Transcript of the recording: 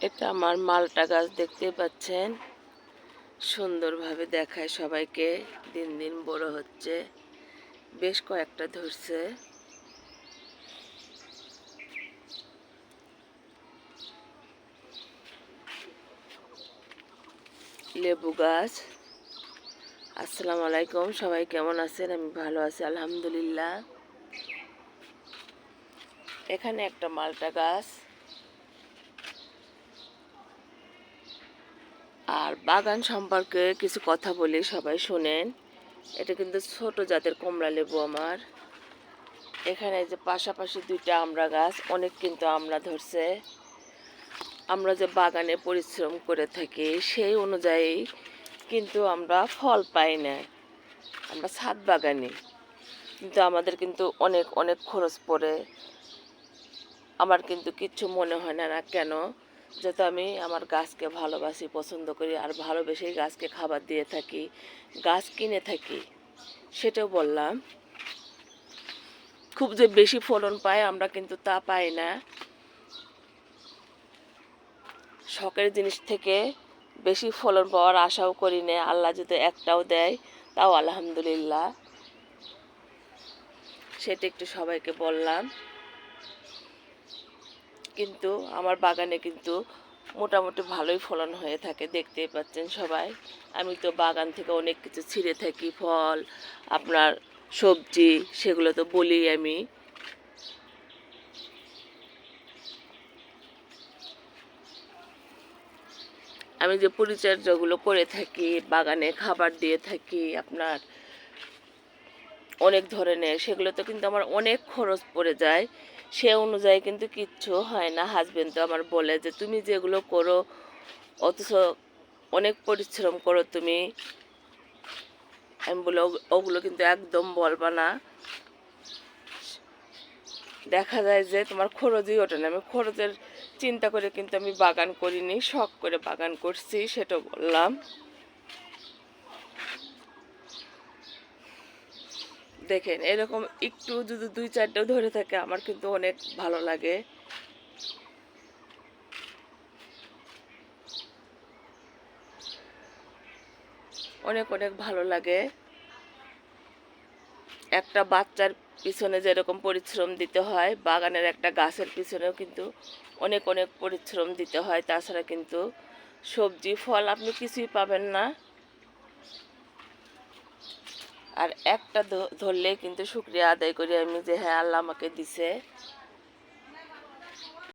এটা আমার মালটা গাছ দেখতে পাচ্ছেন, সুন্দরভাবে দেখায় সবাইকে। দিন দিন বড় হচ্ছে, বেশ কয়েকটা ধরছে। লেবু গাছ। আসসালামু আলাইকুম, সবাই কেমন আছেন? আমি ভালো আছি আলহামদুলিল্লাহ। এখানে একটা মালটা গাছ। আর বাগান সম্পর্কে কিছু কথা বলি, সবাই শোনেন। এটা কিন্তু ছোট জাতের কমলা লেবু আমার। এখানে যে পাশাপাশি দুইটা আমড়া গাছ, অনেক কিন্তু আমড়া ধরছে। আমরা যে বাগানে পরিশ্রম করে থাকি সেই অনুযায়ী কিন্তু আমরা ফল পাই না। আমরা ছাদ বাগানে কিন্তু আমাদের কিন্তু অনেক অনেক খরচ পড়ে। আমার কিন্তু কিচ্ছু মনে হয় না কেন, যেহেতু আমি আমার গাছকে ভালোবাসি, পছন্দ করি, আর ভালোবেসেই গাছকে খাবার দিয়ে থাকি, গাছ কিনে থাকি। সেটাও বললাম। খুব যে বেশি ফলন পাই আমরা কিন্তু তা পাই না। শখের জিনিস থেকে বেশি ফলন পাওয়ার আশাও করি না। আল্লাহ যদি একটাও দেয় তাও আলহামদুলিল্লাহ। সেটা একটু সবাইকে বললাম। কিন্তু আমার বাগানে কিন্তু মোটামুটি ভালোই ফলন হয়ে থাকে, দেখতেই পাচ্ছেন সবাই। আমি তো বাগান থেকে অনেক কিছু ছিঁড়ে থাকি, ফল, আপনার সবজি, সেগুলো তো বলি আমি। আমি যে পরিচর্যাগুলো করে থাকি, বাগানে খাবার দিয়ে থাকি আপনার অনেক ধরনের, সেগুলো তো কিন্তু আমার অনেক খরচ পড়ে যায়। সে অনুযায়ী কিন্তু কিচ্ছু হয় না। হাজবেন্ড তো আমার বলে যে তুমি যেগুলো করো, অথচ অনেক পরিশ্রম করো তুমি। আমি বলে ওগুলো কিন্তু একদম বলবা না। দেখা যায় যে তোমার খরচই ওঠে না। আমি খরচের চিন্তা করে কিন্তু আমি বাগান করিনি, শখ করে বাগান করছি, সেটা বললাম। দেখেন এরকম একটু যদি দুই চারটেও ধরে থাকে আমার কিন্তু অনেক ভালো লাগে। অনেক অনেক ভালো লাগে। একটা বাচ্চার পিছনে যেরকম পরিশ্রম দিতে হয়, বাগানের একটা গাছের পিছনেও কিন্তু অনেক অনেক পরিশ্রম দিতে হয়। তাছাড়া কিন্তু সবজি ফল আপনি কিছুই পাবেন না। আর একটা ধরলেই কিন্তু শুকরিয়া আদায় করি আমি যে হ্যাঁ আল্লাহ আমাকে দিছে।